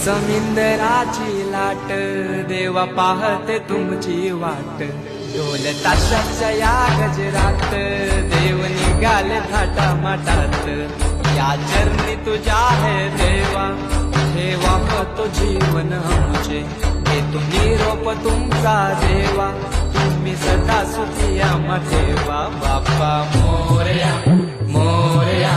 समिंदराची लाट देवा पाहते तुमची वाट ढोल ताशाच्या या गजरात देव निघाले थाटा माटात या चरणी तुझ्या है देवा ठेवा तो जीवन आमचे घेतो निरोप तुमचा देवा तुम्ही सदा सुखी आम्हा ठेवा बाप्पा मोरया मोरया